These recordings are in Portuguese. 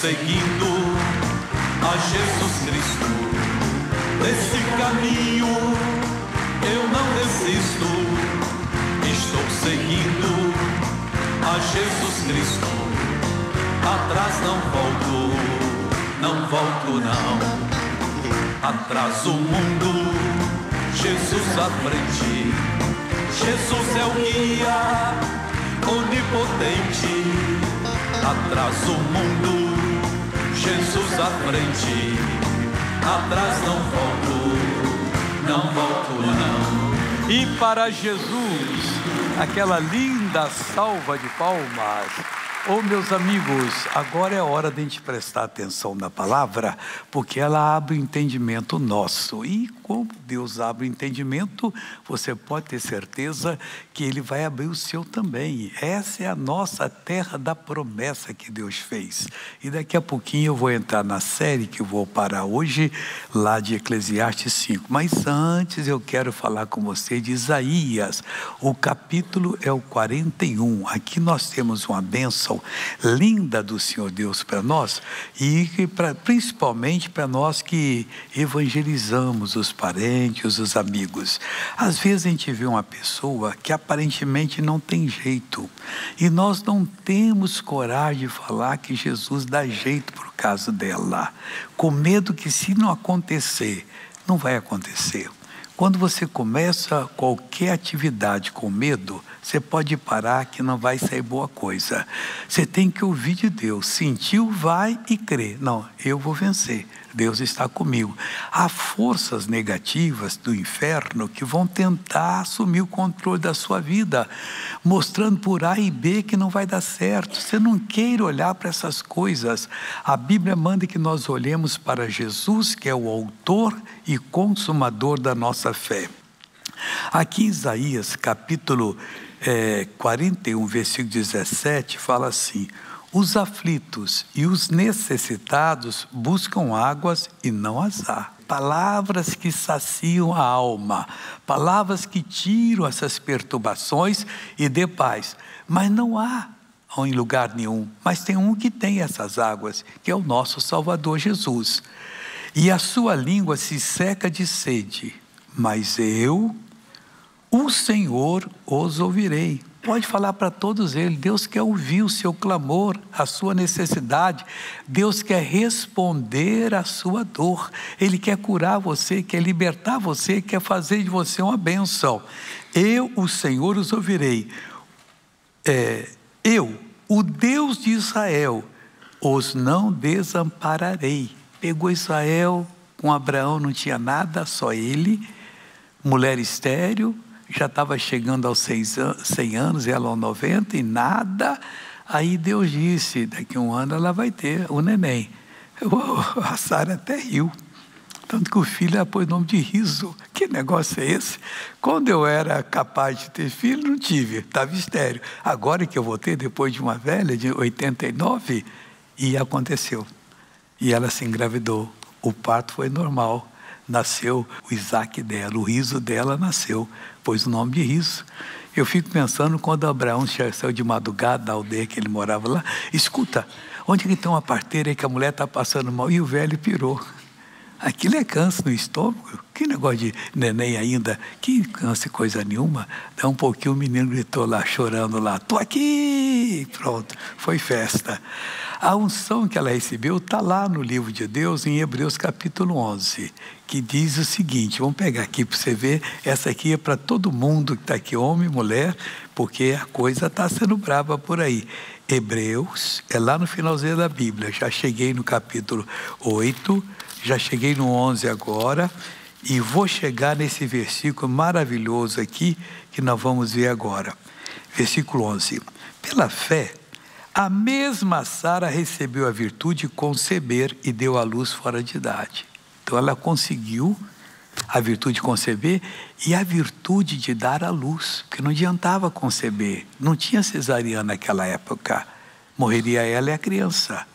seguindo a Jesus Cristo. Desse caminho eu não desisto. Estou seguindo a Jesus Cristo. Atrás não volto, não volto não. Atrás o mundo, Jesus à frente. Jesus é o guia onipotente. Atrás o mundo, Jesus à frente. Atrás não volto, não volto não. E para Jesus, aquela linda salva de palmas. Oh, meus amigos, agora é hora de a gente prestar atenção na palavra, porque ela abre o entendimento nosso. E como Deus abre o entendimento, você pode ter certeza que Ele vai abrir o seu também. Essa é a nossa terra da promessa que Deus fez. E daqui a pouquinho eu vou entrar na série que eu vou parar hoje, lá de Eclesiastes 5. Mas antes eu quero falar com você de Isaías. O capítulo é o 41. Aqui nós temos uma bênção linda do Senhor Deus para nós, e principalmente para nós que evangelizamos os parentes, os amigos. Às vezes a gente vê uma pessoa que aparentemente não tem jeito, e nós não temos coragem de falar que Jesus dá jeito por causa dela, com medo que, se não acontecer, não vai acontecer. Quando você começa qualquer atividade com medo, você pode parar que não vai sair boa coisa. Você tem que ouvir de Deus. Sentiu, vai e crê. Não, eu vou vencer. Deus está comigo. Há forças negativas do inferno que vão tentar assumir o controle da sua vida, mostrando por A e B que não vai dar certo. Você não queira olhar para essas coisas. A Bíblia manda que nós olhemos para Jesus, que é o autor e consumador da nossa fé. Aqui em Isaías, capítulo 41, versículo 17, fala assim: os aflitos e os necessitados buscam águas e não as há. Palavras que saciam a alma, palavras que tiram essas perturbações e dê paz. Mas não há em lugar nenhum. Mas tem um que tem essas águas, que é o nosso Salvador Jesus. E a sua língua se seca de sede, mas eu, o Senhor, os ouvirei. Pode falar para todos eles. Deus quer ouvir o seu clamor, a sua necessidade. Deus quer responder à sua dor. Ele quer curar você, quer libertar você, quer fazer de você uma bênção. Eu, o Senhor, os ouvirei. Eu, o Deus de Israel, os não desampararei. Pegou Israel, com Abraão não tinha nada, só ele, mulher estéril, já estava chegando aos 100 anos, ela aos 90 e nada. Aí Deus disse, daqui a um ano ela vai ter o neném. A Sara até riu, tanto que o filho ela pôs o nome de Riso. Que negócio é esse? Quando eu era capaz de ter filho, não tive, estava estéril. Agora que eu vou ter, depois de uma velha de 89, e aconteceu. E ela se engravidou, o parto foi normal. Nasceu o Isaac dela, o Riso dela nasceu, pôs o nome de Riso. Eu fico pensando, quando Abraão saiu de madrugada da aldeia que ele morava lá, escuta, onde que tem uma parteira aí que a mulher está passando mal? E o velho pirou. Aquilo é câncer no estômago? Que negócio de neném ainda? Que câncer, coisa nenhuma. Dá um pouquinho, o menino gritou lá, chorando lá, tô aqui! Pronto, foi festa. A unção que ela recebeu está lá no livro de Deus, em Hebreus capítulo 11, que diz o seguinte, vamos pegar aqui para você ver, essa aqui é para todo mundo que está aqui, homem e mulher, porque a coisa está sendo brava por aí. Hebreus, é lá no finalzinho da Bíblia, já cheguei no capítulo 8, já cheguei no 11 agora, e vou chegar nesse versículo maravilhoso aqui, que nós vamos ver agora. Versículo 11, pela fé, a mesma Sara recebeu a virtude de conceber e deu à luz fora de idade. Então ela conseguiu a virtude de conceber e a virtude de dar à luz, porque não adiantava conceber, não tinha cesariana naquela época, morreria ela e a criança.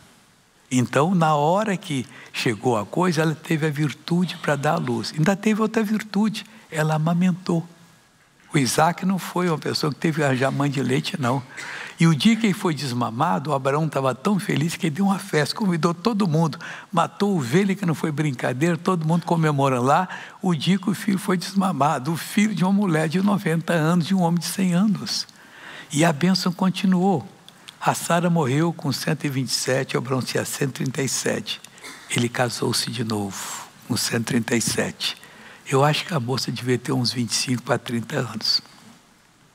Então, na hora que chegou a coisa, ela teve a virtude para dar à luz. Ainda teve outra virtude, ela amamentou. O Isaac não foi uma pessoa que teve que arranjar mãe de leite, não. E o dia que ele foi desmamado, o Abraão estava tão feliz que ele deu uma festa, convidou todo mundo, matou ovelha, que não foi brincadeira, todo mundo comemorando lá o dia que o filho foi desmamado, o filho de uma mulher de 90 anos, de um homem de 100 anos. E a bênção continuou. A Sara morreu com 127, o Abraão tinha 137. Ele casou-se de novo, com 137. Eu acho que a moça devia ter uns 25 para 30 anos.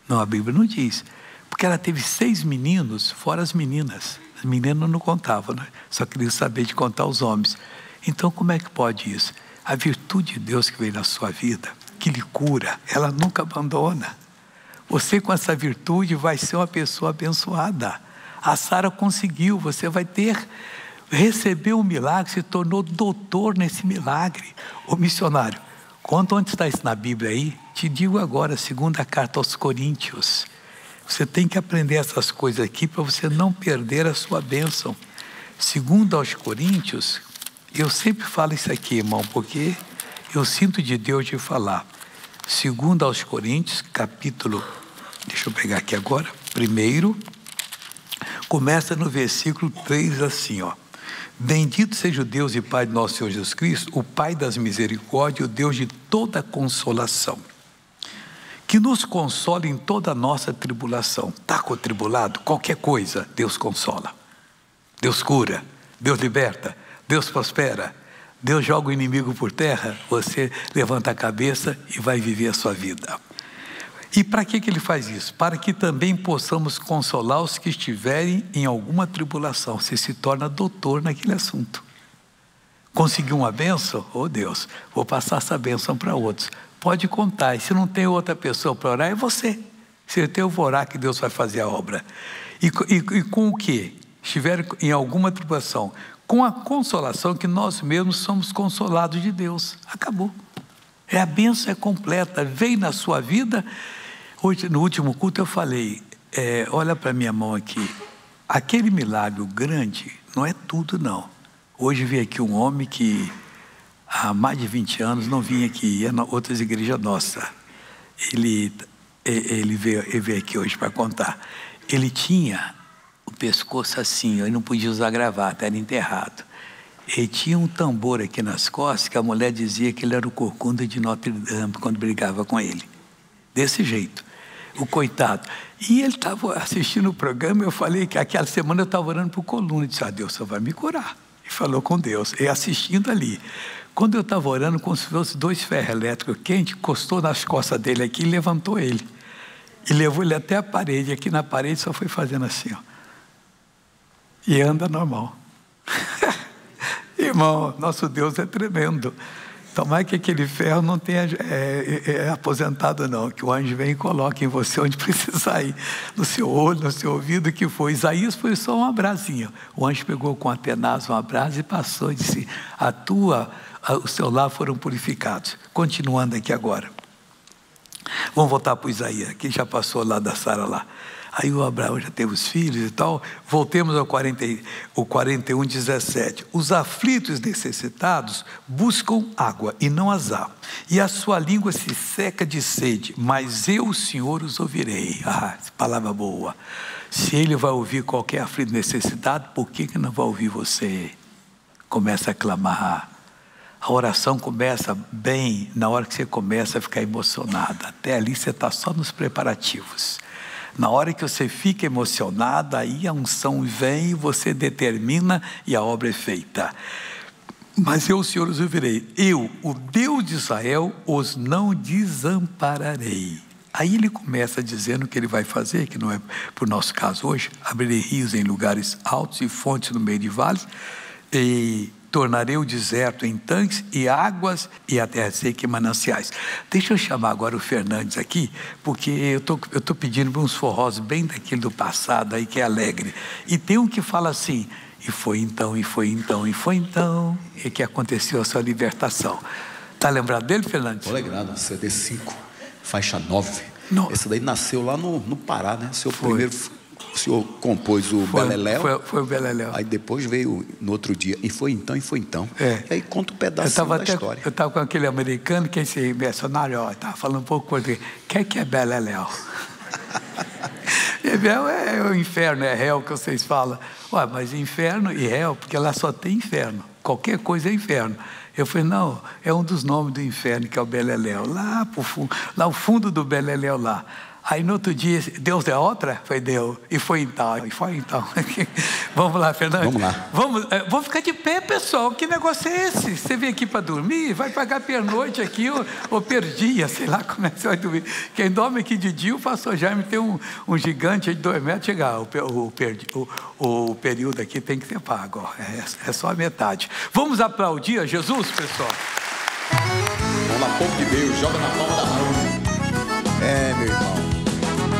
Não, a Bíblia não diz. Porque ela teve 6 meninos, fora as meninas. As meninas não contavam, né? Só queriam saber de contar os homens. Então, como é que pode isso? A virtude de Deus que veio na sua vida, que lhe cura, ela nunca abandona. Você, com essa virtude, vai ser uma pessoa abençoada. A Sara conseguiu, você vai recebeu um milagre, se tornou doutor nesse milagre. Ô missionário, conta onde está isso na Bíblia aí? Te digo agora, segunda carta aos Coríntios. Você tem que aprender essas coisas aqui para você não perder a sua bênção. Segundo aos Coríntios, eu sempre falo isso aqui, irmão, porque eu sinto de Deus de falar. Segundo aos Coríntios, capítulo, deixa eu pegar aqui agora, primeiro, começa no versículo 3 assim, ó. Bendito seja o Deus e Pai de nosso Senhor Jesus Cristo, o Pai das misericórdias, o Deus de toda consolação, que nos consola em toda a nossa tribulação. Está contribulado? Qualquer coisa, Deus consola. Deus cura, Deus liberta, Deus prospera, Deus joga o inimigo por terra, você levanta a cabeça e vai viver a sua vida. E para que ele faz isso? Para que também possamos consolar os que estiverem em alguma tribulação. Você se torna doutor naquele assunto. Conseguiu uma bênção? Oh Deus, vou passar essa bênção para outros. Pode contar, e se não tem outra pessoa para orar, é você. Se eu vou orar, que Deus vai fazer a obra. E com o que? Estiver em alguma tribulação, com a consolação que nós mesmos somos consolados de Deus. Acabou. A bênção é completa, veio na sua vida. Hoje, no último culto, eu falei, olha para a minha mão aqui, aquele milagre grande não é tudo, não. Hoje veio aqui um homem que há mais de 20 anos não vinha aqui, ia em outras igrejas nossas. Ele veio aqui hoje para contar. Ele tinha o pescoço assim, ele não podia usar gravata, era enterrado. Ele tinha um tambor aqui nas costas, que a mulher dizia que ele era o corcunda de Notre Dame, quando brigava com ele. Desse jeito, o coitado. E ele estava assistindo o programa, eu falei que aquela semana eu estava orando por coluna, disse, Deus só vai me curar. E falou com Deus, e assistindo ali. Quando eu estava orando, como se fosse 2 ferros elétricos quentes, encostou nas costas dele aqui e levantou ele. E levou ele até a parede, aqui na parede só foi fazendo assim, ó. E anda normal. Irmão, nosso Deus é tremendo. Tomara que aquele ferro não tenha aposentado não, que o anjo vem e coloque em você onde precisar ir, no seu olho, no seu ouvido, que foi. Isaías foi só uma brasinha. O anjo pegou com a tenaz uma brasa e passou e disse, o seu lar foram purificados. Continuando aqui agora. Vamos voltar para o Isaías, que já passou lá da Sara lá. Aí o Abraão já teve os filhos e tal. Voltemos ao 41, 17. Os aflitos necessitados buscam água e não as há. E a sua língua se seca de sede. Mas eu, o Senhor, os ouvirei. Palavra boa. Se ele vai ouvir qualquer aflito necessitado, por que não vai ouvir você? Começa a clamar. A oração começa bem na hora que você começa a ficar emocionado. Até ali você está só nos preparativos. Na hora que você fica emocionado, aí a unção vem, você determina e a obra é feita. Mas eu, o Senhor, os ouvirei. Eu, o Deus de Israel, os não desampararei. Aí ele começa dizendo o que ele vai fazer, que não é para o nosso caso hoje. Abrirei rios em lugares altos e fontes no meio de vales. E tornarei o deserto em tanques e águas e a terra seca em mananciais. Deixa eu chamar agora o Fernandes aqui, porque eu tô pedindo uns forrós bem daquele do passado aí, que é alegre. E tem um que fala assim, e foi então, e que aconteceu a sua libertação. Está lembrado dele, Fernandes? Estou lembrado, CD 5, faixa 9. Não. Esse daí nasceu lá no Pará, né? O senhor compôs o Beleléu. Foi o Beleléu. Aí depois veio no outro dia, e foi então. E aí conta um pedacinho da história. Eu estava com aquele americano, que é esse mercenário, estava falando um pouco português. O que é Beleléu? Bebel é o inferno, é réu que vocês falam. Ué, mas inferno e réu, porque lá só tem inferno. Qualquer coisa é inferno. Eu falei, não, é um dos nomes do inferno, que é o Beleléu. Lá pro fundo, lá o fundo do Beleléu lá. Aí no outro dia, Deus é outra? Foi Deus. E foi então. Vamos lá, Fernando. Vamos lá. Vou ficar de pé, pessoal. Que negócio é esse? Você vem aqui para dormir? Vai pagar pernoite aqui ou per dia? Sei lá como é que você vai dormir. Quem dorme aqui de dia, o pastor Jaime tem um gigante de 2 metros. Chegar, o período aqui tem que ser pago. É só a metade. Vamos aplaudir a Jesus, pessoal? Vamos lá, povo de Deus, joga na palma da mão. É, meu irmão.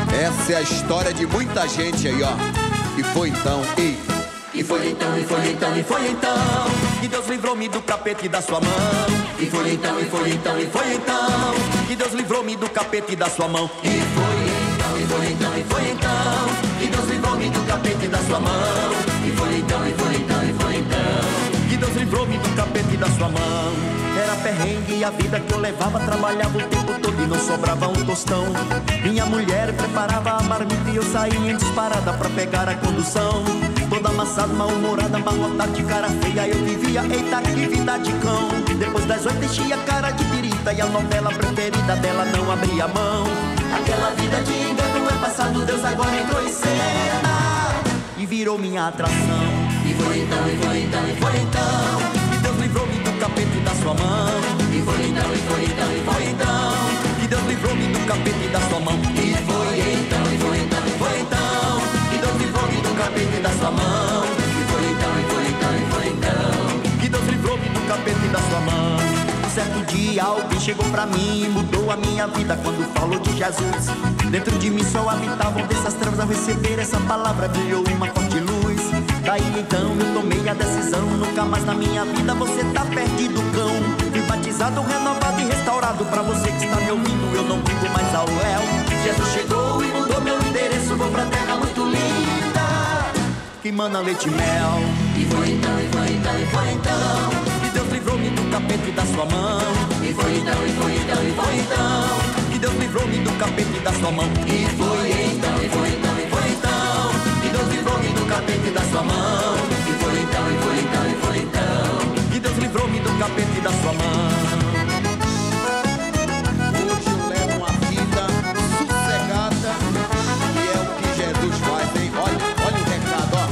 Essa é a história de muita gente aí, ó. E foi então, E foi então, que Deus livrou-me do capeta e da sua mão. E foi então, que Deus livrou-me do capeta e da sua mão. E foi então, que Deus livrou-me do capeta e da sua mão. E foi então, que Deus livrou-me do capeta e da sua mão. Era perrengue a vida que eu levava, trabalhava o tempo todo e não sobrava um tostão. Minha mulher preparava a marmita e eu saía em disparada pra pegar a condução. Toda amassada, mal-humorada, amarrotada de cara feia, eu vivia, eita que vida de cão. Depois das 8 enchia a cara de birita e a novela preferida dela não abria mão. Aquela vida de engano é passado, Deus agora entrou em cena e virou minha atração. E foi então, que Deus livrou-me do capeta e da sua mão. E foi então, que Deus livrou-me do capeta e da sua mão. E foi então, que Deus livrou-me do capeta e da sua mão. E foi então, que Deus livrou-me do capeta e da sua mão. Um certo dia alguém chegou pra mim e mudou a minha vida quando falou de Jesus. Dentro de mim só habitavam dessas trevas. Ao receber essa palavra brilhou uma forte luz. Daí então eu tomei a decisão, nunca mais na minha vida você tá perdido, cão. Fui batizado, renovado e restaurado. Pra você que está me ouvindo, eu não brigo mais ao léu. Jesus chegou e mudou meu endereço, vou pra terra muito linda que mana leite e mel. E foi então, que Deus livrou-me do capeta e da sua mão. E foi então, que Deus livrou-me do capeta e da sua mão. E foi então, que Deus livrou-me do capeta e da sua mão. E foi então, que Deus livrou-me do capeta e da sua mão. hoje eu levo uma vida sossegada. E é o que Jesus faz, hein? Olha o recado, ó.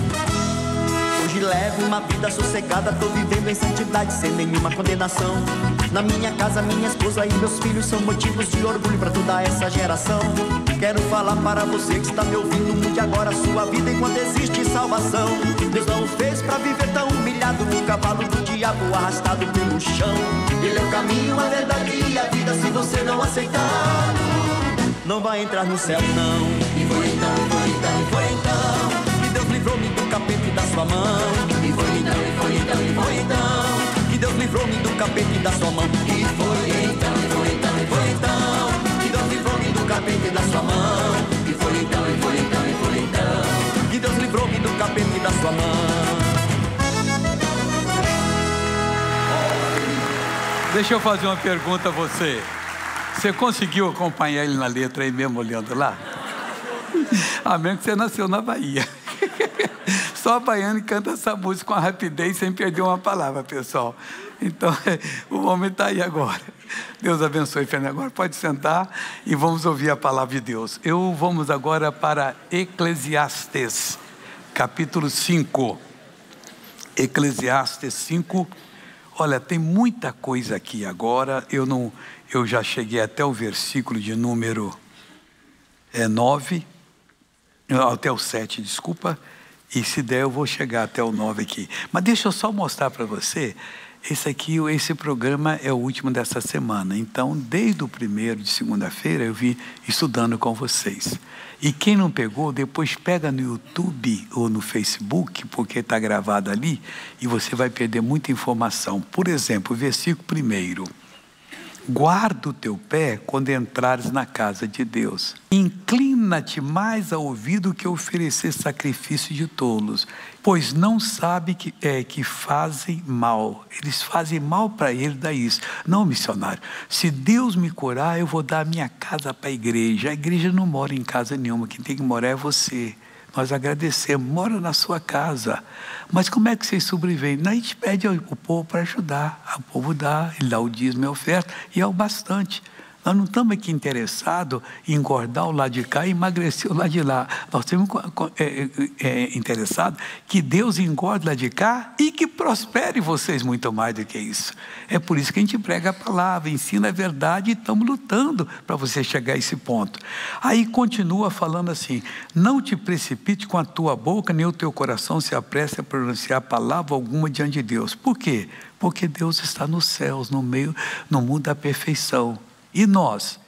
Hoje levo uma vida sossegada, tô vivendo em santidade sem nenhuma condenação. Na minha casa, minha esposa e meus filhos são motivos de orgulho pra toda essa geração. Quero falar para você que está me ouvindo, mude agora a sua vida enquanto existe salvação. Deus não o fez pra viver tão humilhado, no cavalo do diabo arrastado pelo chão. Ele é o caminho, a verdade e a vida, se você não aceitar, não vai entrar no céu não. E foi então, que Deus livrou-me do capeta e da sua mão. E foi então, que Deus livrou-me do capeta e da sua mão. E foi então, que Deus livrou-me do capeta e da sua mão. E foi então, que Deus livrou-me do capeta e da sua mão. Deixa eu fazer uma pergunta a você. Você conseguiu acompanhar ele na letra aí mesmo, olhando lá? A menos que você nasceu na Bahia. Só baiano canta essa música com a rapidez, sem perder uma palavra, pessoal. Então, o momento está aí agora. Deus abençoe, Fernando. Agora pode sentar e vamos ouvir a palavra de Deus. Vamos agora para Eclesiastes, capítulo 5. Eclesiastes 5. Olha, tem muita coisa aqui agora. Eu já cheguei até o versículo de número 9, até o 7, desculpa. E se der eu vou chegar até o 9 aqui. Mas deixa eu só mostrar para você. Esse programa é o último dessa semana. Então, desde o primeiro de segunda-feira, eu vim estudando com vocês. E quem não pegou, depois pega no YouTube ou no Facebook, porque está gravado ali, e você vai perder muita informação. Por exemplo, o versículo 1. Guarda o teu pé quando entrares na casa de Deus. Inclina-te mais a ouvir do que oferecer sacrifício de tolos, pois não sabe que fazem mal. Eles fazem mal para ele, dá isso. Não, missionário, se Deus me curar, eu vou dar a minha casa para a igreja. A igreja não mora em casa nenhuma, quem tem que morar é você. Nós agradecemos, mora na sua casa. Mas como é que vocês sobrevivem? A gente pede ao povo para ajudar. O povo dá, ele dá o dízimo e a oferta, e é o bastante. Nós não estamos aqui interessados em engordar o lado de cá e emagrecer o lado de lá. Nós estamos interessados que Deus engorde o lado de cá e que prospere vocês muito mais do que isso. É por isso que a gente prega a palavra, ensina a verdade e estamos lutando para você chegar a esse ponto. Aí continua falando assim: não te precipite com a tua boca, nem o teu coração se apresse a pronunciar palavra alguma diante de Deus. Por quê? Porque Deus está nos céus, no mundo da perfeição. E nós?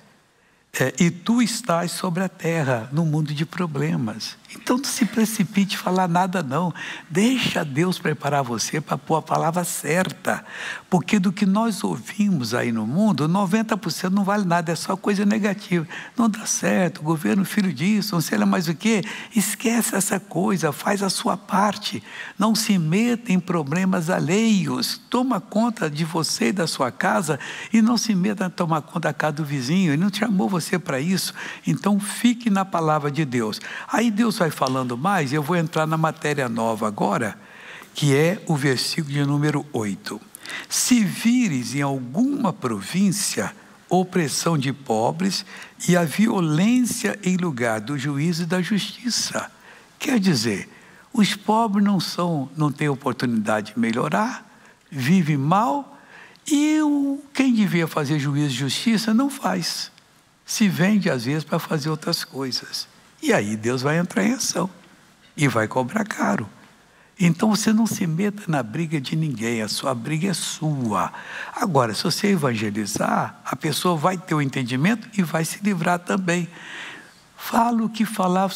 E tu estás sobre a terra, no mundo de problemas. Então não se precipite falar nada não. Deixa Deus preparar você para pôr a palavra certa. Porque do que nós ouvimos aí no mundo, 90% não vale nada, é só coisa negativa. Não dá certo, o governo filho disso, não sei lá mais o quê. Esquece essa coisa, faz a sua parte. Não se meta em problemas alheios. Toma conta de você e da sua casa e não se meta em tomar conta da casa do vizinho. Ele não te chamou você para isso. Então fique na palavra de Deus. Aí Deus vai falando mais, e eu vou entrar na matéria nova agora, que é o versículo de número 8. Se vires em alguma província opressão de pobres e a violência em lugar do juízo e da justiça. Quer dizer, os pobres não têm oportunidade de melhorar, vivem mal, e quem devia fazer juízo e justiça não faz. Se vende às vezes para fazer outras coisas. E aí Deus vai entrar em ação e vai cobrar caro. Então você não se meta na briga de ninguém, a sua briga é sua. Agora, se você evangelizar, a pessoa vai ter o entendimento e vai se livrar também. Fala o que falar,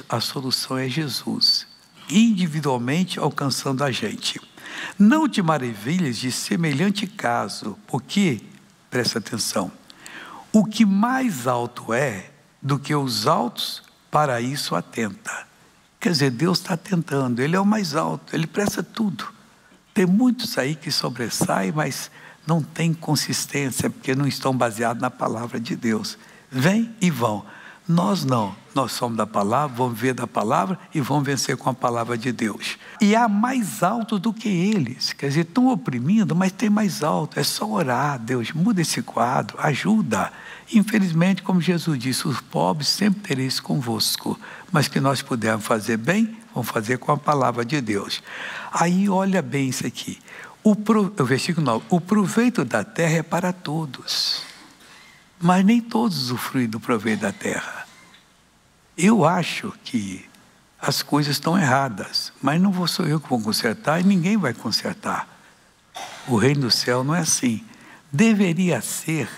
a solução é Jesus, individualmente alcançando a gente. Não te maravilhes de semelhante caso, porque, presta atenção, o que mais alto é do que os altos, para isso atenta. Quer dizer, Deus está tentando, Ele é o mais alto, Ele presta tudo. Tem muitos aí que sobressaem, mas não tem consistência, porque não estão baseados na palavra de Deus. Vêm e vão. Nós não, nós somos da palavra, vamos ver da palavra e vamos vencer com a palavra de Deus. E há mais alto do que eles, quer dizer, estão oprimindo, mas tem mais alto, é só orar, Deus, muda esse quadro, ajuda. Infelizmente, como Jesus disse, os pobres sempre tereis convosco, mas que nós pudermos fazer bem, vamos fazer com a palavra de Deus. Aí olha bem isso aqui, o versículo 9, o proveito da terra é para todos, mas nem todos usufruem do proveito da terra. Eu acho que as coisas estão erradas, mas não sou eu que vou consertar e ninguém vai consertar. O reino do céu não é assim. Deveria ser,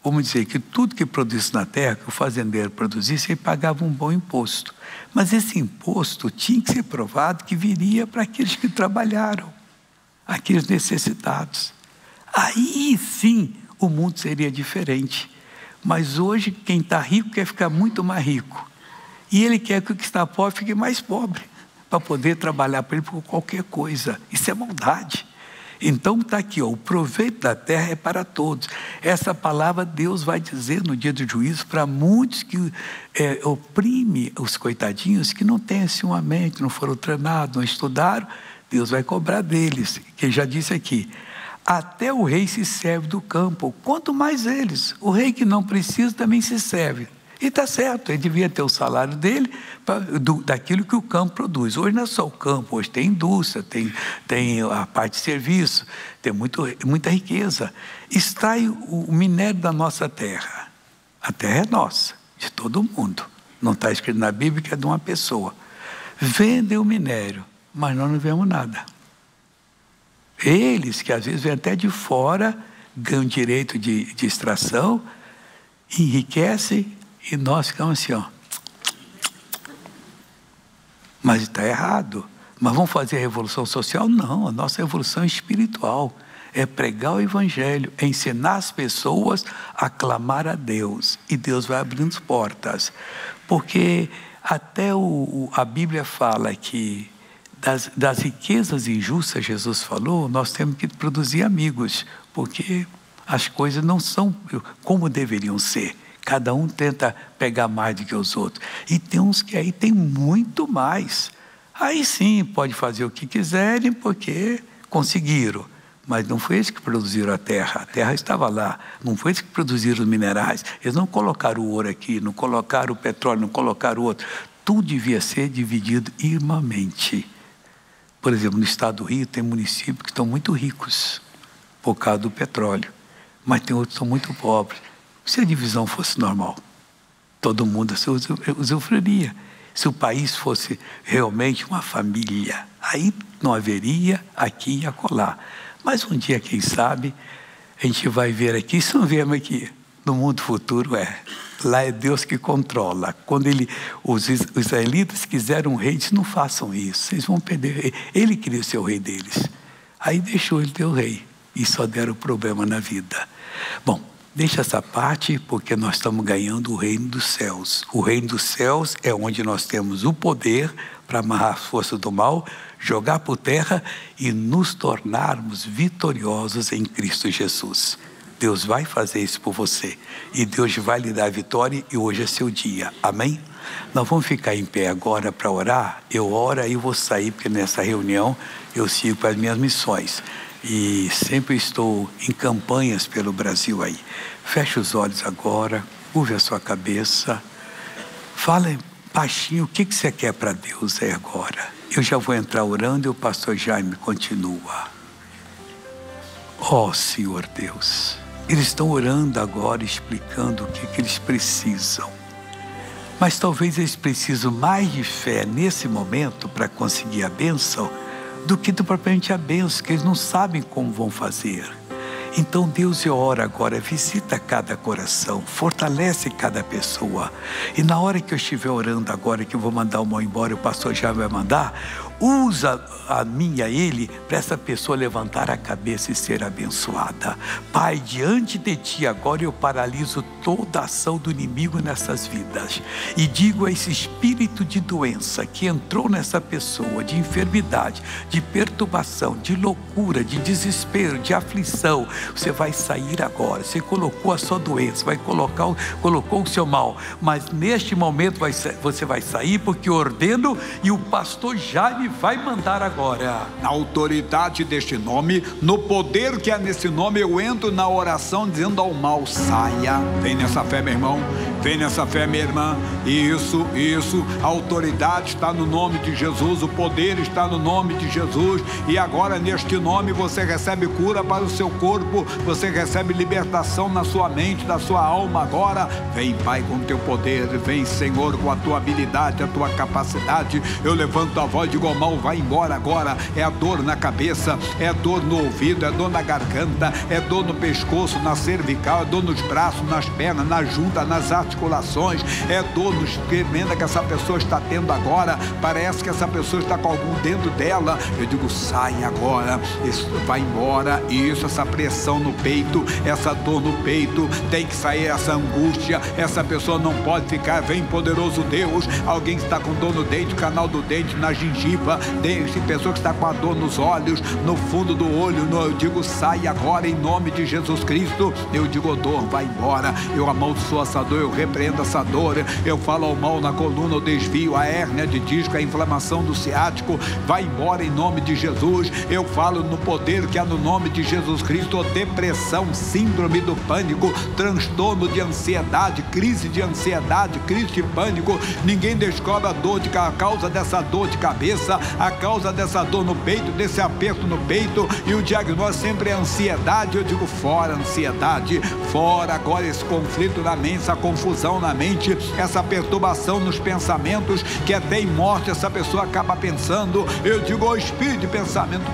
vamos dizer, que tudo que produzisse na terra, que o fazendeiro produzisse, ele pagava um bom imposto. Mas esse imposto tinha que ser provado que viria para aqueles que trabalharam, aqueles necessitados. Aí sim o mundo seria diferente. Mas hoje quem está rico quer ficar muito mais rico. E ele quer que o que está pobre fique mais pobre, para poder trabalhar para ele por qualquer coisa. Isso é maldade. Então está aqui, o proveito da terra é para todos. Essa palavra Deus vai dizer no dia do juízo para muitos que oprime os coitadinhos, que não têm assim uma mente, não foram treinados, não estudaram. Deus vai cobrar deles, que ele já disse aqui. Até o rei se serve do campo, quanto mais eles. O rei que não precisa também se serve. E está certo, ele devia ter o salário dele daquilo que o campo produz. Hoje não é só o campo, hoje tem indústria, tem a parte de serviço, tem muita riqueza. Extrai o minério da nossa terra. A terra é nossa, de todo mundo. Não está escrito na Bíblia que é de uma pessoa. Vendem o minério, mas nós não vemos nada. Eles, que às vezes vêm até de fora, ganham direito de extração, enriquecem, e nós ficamos assim, ó. Mas está errado. Mas vamos fazer a revolução social? Não, a nossa revolução é espiritual. é pregar o Evangelho, é ensinar as pessoas a clamar a Deus. E Deus vai abrindo portas. Porque até a Bíblia fala que das riquezas injustas, Jesus falou, nós temos que produzir amigos, porque as coisas não são como deveriam ser. Cada um tenta pegar mais do que os outros. E tem uns que aí tem muito mais. Aí sim, pode fazer o que quiserem, porque conseguiram. Mas não foi eles que produziram a terra estava lá. Não foi eles que produziram os minerais. Eles não colocaram o ouro aqui, não colocaram o petróleo, não colocaram o outro. Tudo devia ser dividido irmãmente. Por exemplo, no estado do Rio tem municípios que estão muito ricos por causa do petróleo, mas tem outros que são muito pobres. Se a divisão fosse normal, todo mundo usufruiria. Se o país fosse realmente uma família, aí não haveria aqui e acolá. Mas um dia, quem sabe, a gente vai ver aqui, se não vemos aqui, no mundo futuro lá é Deus que controla. Quando os israelitas quiseram um rei, disse, não façam isso, vocês vão perder. Ele queria ser o rei deles. Aí deixou ele ter o rei. E só deram problema na vida. Bom, deixa essa parte, porque nós estamos ganhando o reino dos céus. O reino dos céus é onde nós temos o poder para amarrar as forças do mal, jogar por terra e nos tornarmos vitoriosos em Cristo Jesus. Deus vai fazer isso por você. E Deus vai lhe dar a vitória e hoje é seu dia. Amém? Nós vamos ficar em pé agora para orar. Eu oro e vou sair, porque nessa reunião eu sigo para as minhas missões. E sempre estou em campanhas pelo Brasil aí. Feche os olhos agora, curve a sua cabeça. Fala baixinho o que você quer para Deus aí agora. Eu já vou entrar orando e o pastor Jaime continua. Ó Senhor Deus, eles estão orando agora, explicando o que eles precisam. Mas talvez eles precisem mais de fé nesse momento para conseguir a bênção do que propriamente a bênção, que eles não sabem como vão fazer. Então Deus, eu oro agora, visita cada coração, fortalece cada pessoa. E na hora que eu estiver orando agora, que eu vou mandar o mal embora, o pastor já vai mandar, usa a mim e a ele para essa pessoa levantar a cabeça e ser abençoada. Pai, diante de ti agora eu paraliso toda a ação do inimigo nessas vidas e digo a esse espírito de doença que entrou nessa pessoa, de enfermidade, de perturbação, de loucura, de desespero, de aflição, você vai sair agora. Você colocou a sua doença, colocou o seu mal, mas neste momento você vai sair, porque eu ordeno e o pastor Jaime vai mandar agora. Na autoridade deste nome, no poder que é nesse nome, eu entro na oração dizendo ao mal, saia. Vem nessa fé, meu irmão. Vem nessa fé, minha irmã. Isso. A autoridade está no nome de Jesus, o poder está no nome de Jesus. E agora neste nome você recebe cura para o seu corpo, você recebe libertação na sua mente, na sua alma agora. Vem, Pai, com o teu poder. Vem, Senhor, com a tua habilidade, a tua capacidade. Eu levanto a voz de igual mal, vai embora agora. É a dor na cabeça, é dor no ouvido, é dor na garganta, é dor no pescoço, na cervical, é dor nos braços, nas pernas, na junta, nas articulações, é dor tremenda que essa pessoa está tendo agora. Parece que essa pessoa está com algum dentro dela. Eu digo, sai agora, isso vai embora. Isso, essa pressão no peito, essa dor no peito, tem que sair, essa angústia. Essa pessoa não pode ficar. Vem, poderoso Deus. Alguém que está com dor no dente, canal do dente, na gengiva, tem pessoa que está com a dor nos olhos, no fundo do olho, eu digo, sai agora em nome de Jesus Cristo. Eu digo, dor, vai embora. Eu amaldiçoo essa dor, eu repreendo essa dor. Eu falo ao mal na coluna, eu desvio a hérnia de disco, a inflamação do ciático, vai embora em nome de Jesus. Eu falo no poder que há no nome de Jesus Cristo. Depressão, síndrome do pânico, transtorno de ansiedade, crise de ansiedade, crise de pânico. Ninguém descobre a causa dessa dor de cabeça, a causa dessa dor no peito, desse aperto no peito, e o diagnóstico sempre é ansiedade. Eu digo, fora ansiedade, fora agora esse conflito na mente, essa confusão na mente, essa perturbação nos pensamentos, que até em morte essa pessoa acaba pensando. Eu digo, o espírito de pensamento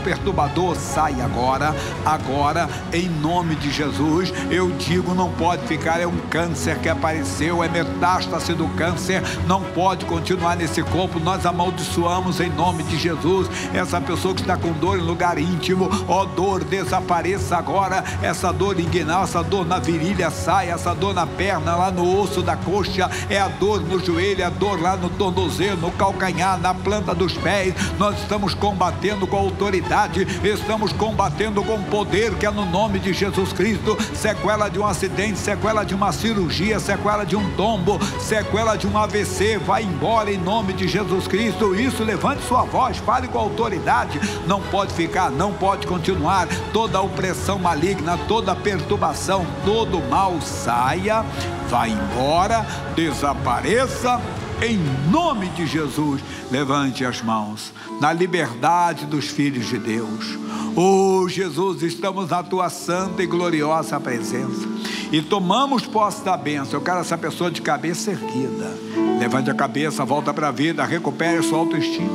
perturbador, sai agora, em nome de Jesus. Eu digo, não pode ficar, é um câncer que apareceu, é metástase do câncer, não pode continuar nesse corpo. Nós amaldiçoamos amaldiçoamos em nome de Jesus. Essa pessoa que está com dor em lugar íntimo, ó dor, desapareça agora. Essa dor inguinal, essa dor na virilha sai, essa dor na perna, lá no osso da coxa, é a dor no joelho, é a dor lá no tornozelo, no calcanhar, na planta dos pés. Nós estamos combatendo com autoridade, estamos combatendo com poder, que é no nome de Jesus Cristo. Sequela de um acidente, sequela de uma cirurgia, sequela de um tombo, sequela de um AVC, vai embora em nome de Jesus Cristo. Isso, levante sua voz, fale com autoridade. Não pode ficar, não pode continuar. Toda opressão maligna, toda perturbação, todo mal saia, vai embora, desapareça em nome de Jesus. Levante as mãos na liberdade dos filhos de Deus. Oh Jesus, estamos na tua santa e gloriosa presença e tomamos posse da bênção. Eu quero essa pessoa de cabeça erguida. Levante a cabeça, volta para a vida, recupere a sua autoestima,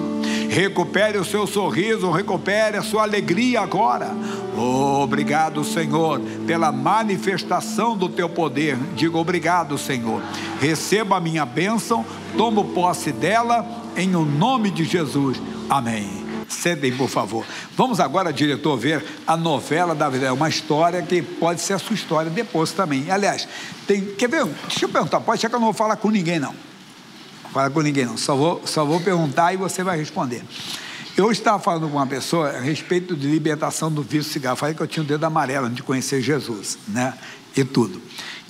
recupere o seu sorriso, recupere a sua alegria agora. Obrigado, Senhor, pela manifestação do teu poder. Digo obrigado, Senhor. Receba a minha bênção, tomo posse dela em o nome de Jesus. Amém. Sentem, por favor. Vamos agora, diretor, ver a novela da vida. É uma história que pode ser a sua história depois também. Aliás, quer ver? Deixa eu perguntar, pode ser que eu não vou falar com ninguém, não. Não falar com ninguém, não. Só vou perguntar e você vai responder. Eu hoje estava falando com uma pessoa a respeito de libertação do vício de cigarro. Falei que eu tinha o dedo amarelo antes de conhecer Jesus, né? E tudo.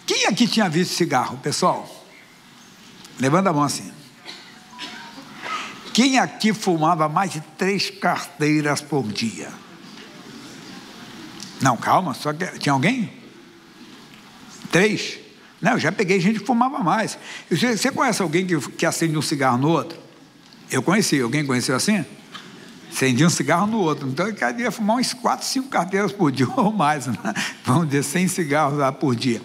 Quem aqui tinha vício de cigarro, pessoal? Levanta a mão assim. Quem aqui fumava mais de 3 carteiras por dia? Não, calma, só que tinha alguém? 3? Não, eu já peguei gente que fumava mais. Você conhece alguém que acende um cigarro no outro? Eu conheci. Alguém conheceu assim? Acendia um cigarro no outro. Então ele queria fumar uns 4, 5 carteiras por dia ou mais, né? Vamos dizer, 100 cigarros lá por dia.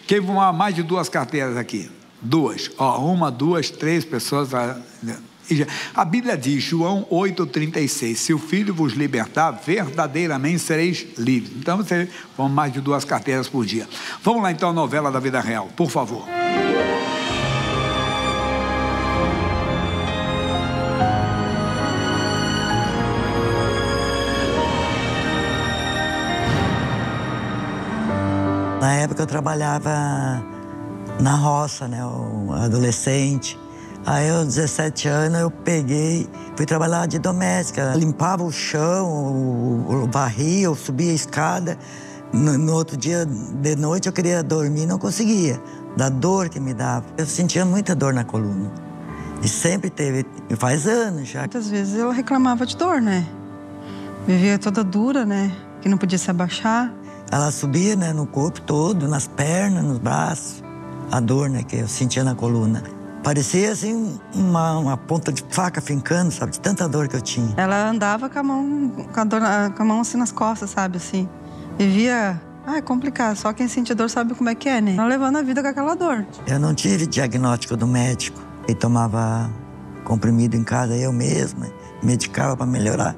Quem fumava mais de 2 carteiras aqui? 2. Ó, 1, 2, 3 pessoas. A Bíblia diz, João 8,36, se o Filho vos libertar, verdadeiramente sereis livres. Então você vamos mais de 2 carteiras por dia. Vamos lá então a novela da vida real, por favor. Na época eu trabalhava na roça, né, adolescente. Aí aos 17 anos eu fui trabalhar de doméstica, limpava o chão, varria, eu subia a escada. No outro dia, de noite, eu queria dormir, não conseguia, da dor que me dava. Eu sentia muita dor na coluna, e sempre teve, faz anos já. Muitas vezes eu reclamava de dor, né? Vivia toda dura, né? Que não podia se abaixar. Ela subia, né, no corpo todo, nas pernas, nos braços, a dor, né, que eu sentia na coluna. Parecia assim uma ponta de faca fincando, sabe? De tanta dor que eu tinha. Ela andava com a mão assim nas costas, sabe? Assim. Vivia... é complicado. Só quem sente dor sabe como é que é, né? Ela levando a vida com aquela dor. Eu não tive diagnóstico do médico. Eu tomava comprimido em casa eu mesma, medicava para melhorar.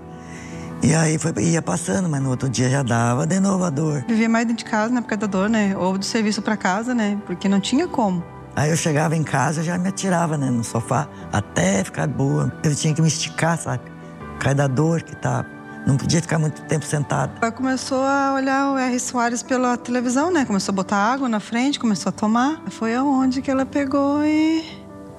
E aí ia passando, mas no outro dia já dava de novo a dor. Vivia mais dentro de casa na época da dor, né? Ou do serviço para casa, né? Porque não tinha como. Aí eu chegava em casa, já me atirava, né, no sofá, até ficar boa. Eu tinha que me esticar, sabe? Por causa da dor que tava. Não podia ficar muito tempo sentada. Ela começou a olhar o R. Soares pela televisão, né? Começou a botar água na frente, começou a tomar. Foi aonde que ela pegou e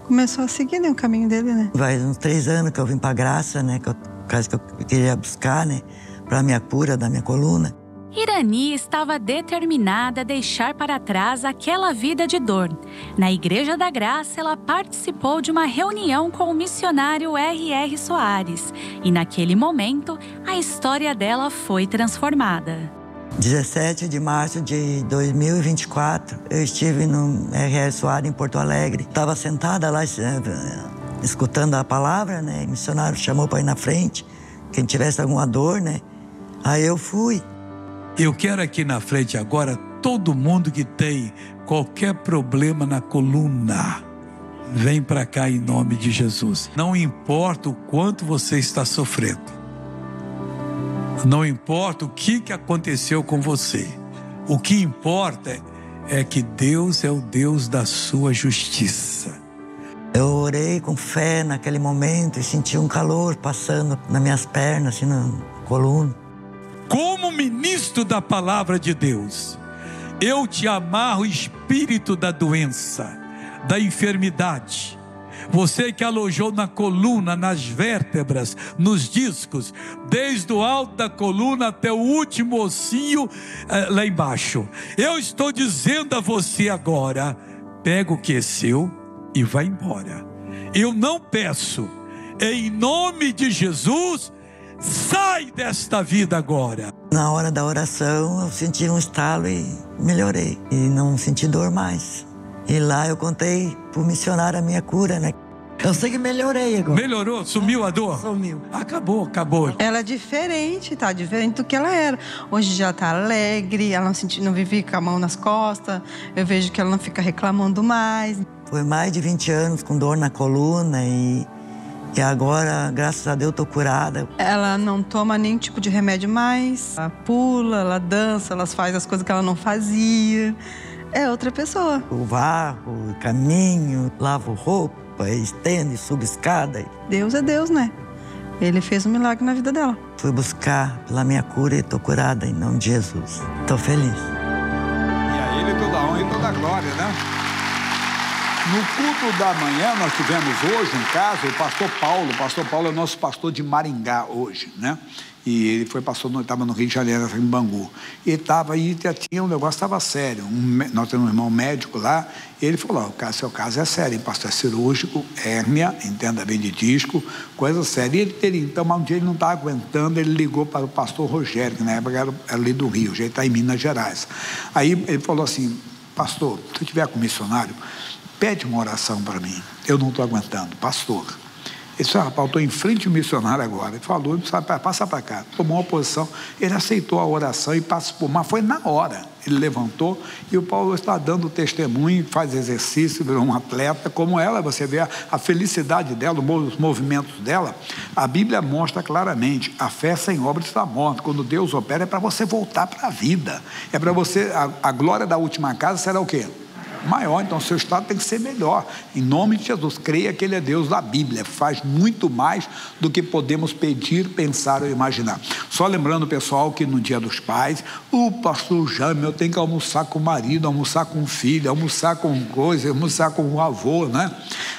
começou a seguir, né, o caminho dele, né? Faz uns 3 anos que eu vim pra Graça, né? Por causa que eu queria buscar, né? Pra minha cura da minha coluna. Irani estava determinada a deixar para trás aquela vida de dor. Na Igreja da Graça, ela participou de uma reunião com o missionário R.R. Soares. E naquele momento, a história dela foi transformada. 17 de março de 2024, eu estive no R.R. Soares em Porto Alegre. Estava sentada lá, escutando a palavra, né? O missionário chamou para ir na frente, quem tivesse alguma dor, né? Aí eu fui. Eu quero aqui na frente agora todo mundo que tem qualquer problema na coluna, vem para cá em nome de Jesus. Não importa o quanto você está sofrendo, não importa o que aconteceu com você, o que importa é que Deus é o Deus da sua justiça. Eu orei com fé naquele momento e senti um calor passando nas minhas pernas, assim, na coluna. Como ministro da palavra de Deus, eu te amarro o espírito da doença, da enfermidade. Você que alojou na coluna, nas vértebras, nos discos, desde o alto da coluna até o último ossinho lá embaixo. Eu estou dizendo a você agora, pega o que é seu e vai embora. Eu não peço, em nome de Jesus, sai desta vida agora. Na hora da oração eu senti um estalo e melhorei. E não senti dor mais. E lá eu contei pro missionário a minha cura, né? Eu sei que melhorei agora. Melhorou? Sumiu a dor? Sumiu. Acabou. Ela é diferente, tá? Diferente do que ela era. Hoje já tá alegre, ela não vive com a mão nas costas. Eu vejo que ela não fica reclamando mais. Foi mais de 20 anos com dor na coluna e agora, graças a Deus, eu tô curada. Ela não toma nenhum tipo de remédio mais. Ela pula, ela dança, ela faz as coisas que ela não fazia. É outra pessoa. Eu varro, caminho, lavo roupa, estendo, subo escada. Deus é Deus, né? Ele fez um milagre na vida dela. Fui buscar pela minha cura e tô curada em nome de Jesus. Tô feliz. E a Ele toda a honra e toda a glória, né? No culto da manhã nós tivemos hoje em casa o pastor Paulo é o nosso pastor de Maringá hoje, né? E ele foi pastor, estava no Rio de Janeiro, em Bangu. E estava aí, tinha um negócio, estava sério. Nós temos um irmão médico lá, e ele falou, seu caso é sério, pastor, é cirúrgico, hérnia, entenda bem de disco, coisa séria. E ele teria, então, mas um dia ele não estava aguentando, ele ligou para o pastor Rogério, que na época era ali do Rio, já está em Minas Gerais. Aí ele falou assim, pastor, se eu tiver com missionário, pede uma oração para mim, eu não estou aguentando, pastor. Ele disse, rapaz, eu estou em frente ao missionário agora. Ele falou, passa para cá. Tomou uma posição, ele aceitou a oração e participou, mas foi na hora. Ele levantou e o Paulo está dando testemunho, faz exercício, virou um atleta, como ela, você vê a felicidade dela, os movimentos dela. A Bíblia mostra claramente, a fé sem obra está morta. Quando Deus opera é para você voltar para a vida. É para você, a glória da última casa será o quê? Maior, então seu estado tem que ser melhor. Em nome de Jesus, creia que Ele é Deus da Bíblia, faz muito mais do que podemos pedir, pensar ou imaginar. Só lembrando, pessoal, que no Dia dos Pais, o pastor Jaime, eu tenho que almoçar com o marido, almoçar com o filho, almoçar com coisa, almoçar com o avô, né?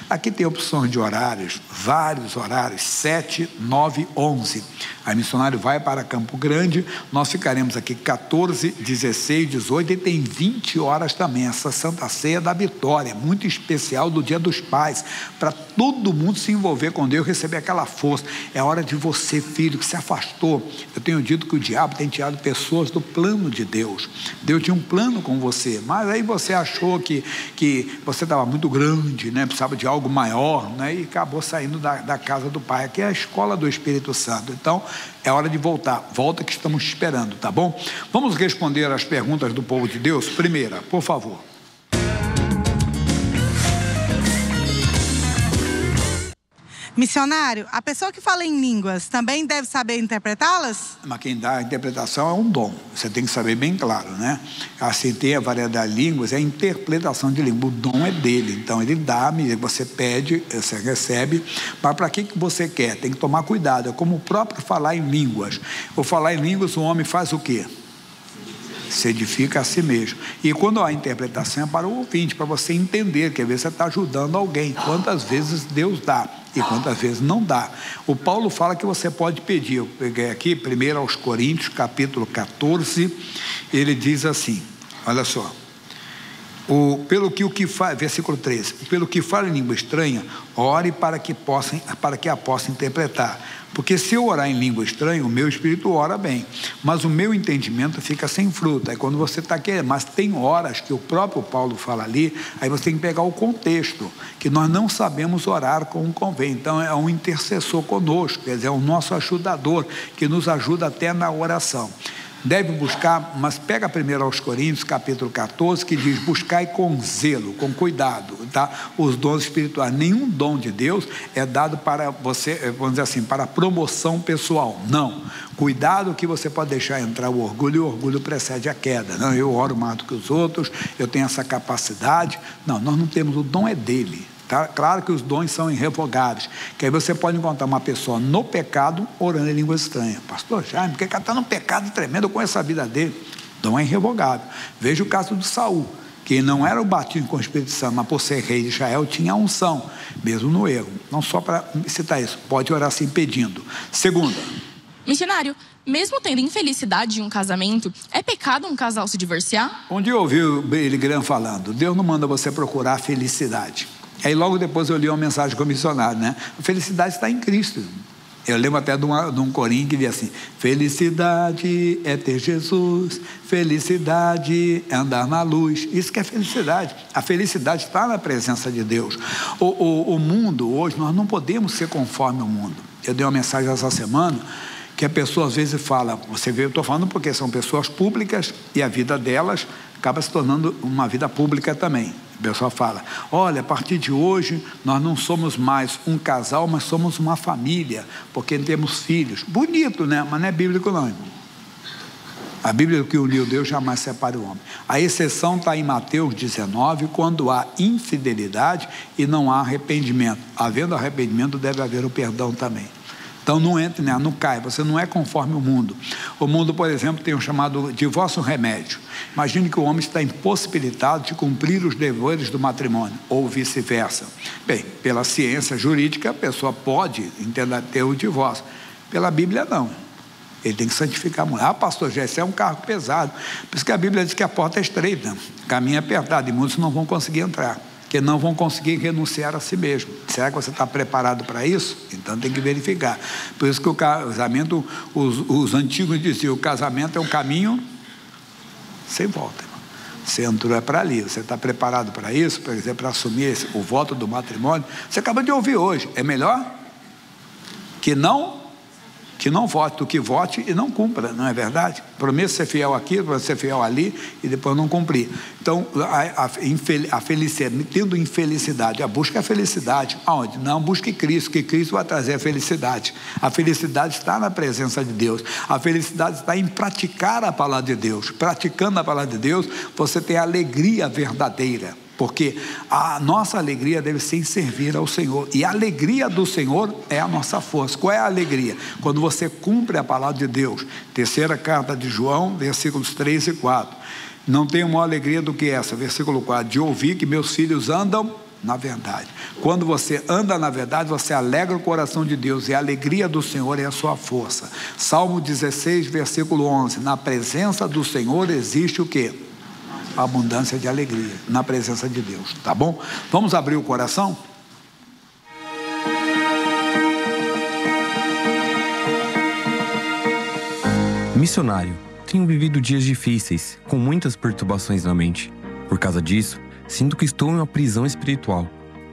Aqui tem opções de horários, vários horários, 7, 9, 11. A missionário vai para Campo Grande, nós ficaremos aqui 14, 16, 18 e tem 20 horas também, essa Santa Ceia da Vitória, muito especial do Dia dos Pais, para todo mundo se envolver com Deus, receber aquela força. É hora de você, filho, que se afastou. Eu tenho dito que o diabo tem tirado pessoas do plano de Deus. Deus tinha um plano com você, mas aí você achou que você estava muito grande, né? Precisava de algo maior, né? E acabou saindo da casa do Pai. Aqui é a escola do Espírito Santo. Então, é hora de voltar. Volta que estamos esperando, tá bom? Vamos responder as perguntas do povo de Deus? Primeira, por favor. Missionário, a pessoa que fala em línguas também deve saber interpretá-las? Mas quem dá a interpretação é um dom. Você tem que saber bem claro, né? Assim, tem a variedade de línguas, é a interpretação de língua. O dom é dele. Então, ele dá, você pede, você recebe. Mas para que você quer? Tem que tomar cuidado. É como o próprio falar em línguas. O falar em línguas, o homem faz o quê? Se edifica a si mesmo. E quando há interpretação é para o ouvinte, para você entender que às vezes você está ajudando alguém. Quantas vezes Deus dá e quantas vezes não dá. O Paulo fala que você pode pedir. Eu peguei aqui, 1 aos Coríntios, capítulo 14, ele diz assim, olha só. Versículo 13, pelo que fala em língua estranha, ore para que a possa interpretar. Porque se eu orar em língua estranha, o meu espírito ora bem, mas o meu entendimento fica sem fruto. É quando você está querendo, mas tem horas que o próprio Paulo fala ali, aí você tem que pegar o contexto, que nós não sabemos orar como convém. Então é um intercessor conosco, quer dizer, é o nosso ajudador, que nos ajuda até na oração. Deve buscar, mas pega 1 aos Coríntios, capítulo 14, que diz, buscai com zelo, com cuidado, tá? Os dons espirituais. Nenhum dom de Deus é dado para você, vamos dizer assim, para promoção pessoal. Não. Cuidado que você pode deixar entrar o orgulho, e o orgulho precede a queda. Não, eu oro mais do que os outros, eu tenho essa capacidade. Não, nós não temos, o dom é dele. Tá? Claro que os dons são irrevogáveis, que aí você pode encontrar uma pessoa no pecado orando em língua estranha. Pastor Jaime, porque ele está no pecado tremendo, eu conheço a vida dele. Dom é irrevogável. Veja o caso de Saul, que não era o batismo com o Espírito Santo, mas por ser rei de Israel tinha a unção, mesmo no erro. Não só para citar isso, pode orar assim pedindo. Segunda. Missionário, mesmo tendo infelicidade em um casamento, é pecado um casal se divorciar? Onde eu ouvi o Billy Graham falando, Deus não manda você procurar a felicidade. Aí logo depois eu li uma mensagem com o missionário, né? A felicidade está em Cristo. Eu lembro até de um corinho que dizia assim: felicidade é ter Jesus, felicidade é andar na luz. Isso que é felicidade. A felicidade está na presença de Deus. O mundo hoje, nós não podemos ser conforme o mundo. Eu dei uma mensagem essa semana que a pessoa às vezes fala, você vê, eu estou falando porque são pessoas públicas e a vida delas acaba se tornando uma vida pública também. A pessoa fala, olha, a partir de hoje nós não somos mais um casal, mas somos uma família, porque temos filhos. Bonito, né? Mas não é bíblico não, irmão. A Bíblia que uniu Deus jamais separa o homem. A exceção está em Mateus 19, quando há infidelidade e não há arrependimento. Havendo arrependimento deve haver o perdão também. Então não entre, né? Não cai, você não é conforme o mundo. O mundo, por exemplo, tem o chamado divórcio remédio. Imagine que o homem está impossibilitado de cumprir os deveres do matrimônio, ou vice-versa. Bem, pela ciência jurídica, a pessoa pode ter o divórcio. Pela Bíblia, não. Ele tem que santificar a mulher. Ah, pastor Jesse, é um cargo pesado. Por isso que a Bíblia diz que a porta é estreita, o caminho é apertado, e muitos não vão conseguir entrar, porque não vão conseguir renunciar a si mesmo. Será que você está preparado para isso? Então tem que verificar. Por isso que o casamento, os antigos diziam, o casamento é um caminho sem volta. Você entrou para ali, você está preparado para isso, por exemplo, para assumir o voto do matrimônio? Você acaba de ouvir hoje, é melhor que não vote do que vote e não cumpra, não é verdade? Prometo ser fiel aqui, ser fiel ali e depois não cumprir. Então, a felicidade, tendo infelicidade, a busca é a felicidade. Aonde? Não, busque Cristo, que Cristo vai trazer a felicidade. A felicidade está na presença de Deus. A felicidade está em praticar a palavra de Deus. Praticando a palavra de Deus, você tem a alegria verdadeira. Porque a nossa alegria deve ser em servir ao Senhor. E a alegria do Senhor é a nossa força. Qual é a alegria? Quando você cumpre a palavra de Deus. Terceira carta de João, versículos 3 e 4. Não tenho maior alegria do que essa, versículo 4. De ouvir que meus filhos andam na verdade. Quando você anda na verdade, você alegra o coração de Deus. E a alegria do Senhor é a sua força. Salmo 16, versículo 11. Na presença do Senhor existe o quê? A abundância de alegria na presença de Deus, tá bom? Vamos abrir o coração? Missionário, tenho vivido dias difíceis, com muitas perturbações na mente. Por causa disso, sinto que estou em uma prisão espiritual.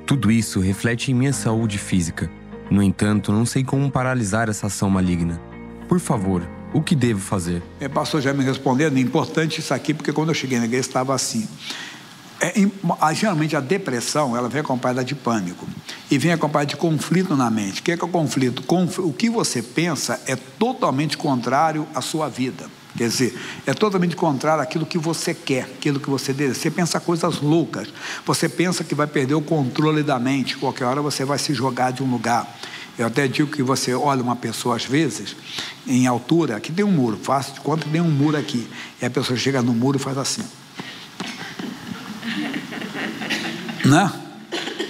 Tudo isso reflete em minha saúde física. No entanto, não sei como paralisar essa ação maligna. Por favor, o que devo fazer? Pastor já me respondendo, é importante isso aqui, porque quando eu cheguei na igreja estava assim. Geralmente a depressão, ela vem acompanhada de pânico e vem acompanhada de conflito na mente. O que é o conflito? O que você pensa é totalmente contrário à sua vida. Quer dizer, é totalmente contrário àquilo que você quer, aquilo que você deseja. Você pensa coisas loucas, você pensa que vai perder o controle da mente, qualquer hora você vai se jogar de um lugar. Eu até digo que você olha uma pessoa às vezes, em altura, aqui tem um muro, faça de conta que tem um muro aqui, e a pessoa chega no muro e faz assim. Né?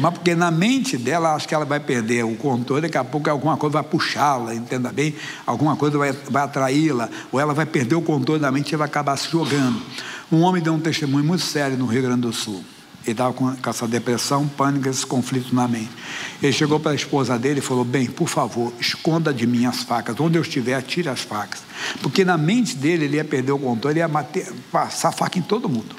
Mas porque na mente dela, acho que ela vai perder o controle, daqui a pouco alguma coisa vai puxá-la, entenda bem, alguma coisa vai atraí-la, ou ela vai perder o controle da mente e vai acabar se jogando. Um homem deu um testemunho muito sério no Rio Grande do Sul. Ele estava com essa depressão, pânico, esse conflito na mente. Ele chegou para a esposa dele e falou, bem, por favor, esconda de mim as facas. Onde eu estiver, tire as facas. Porque na mente dele, ele ia perder o controle, ele ia passar faca em todo mundo.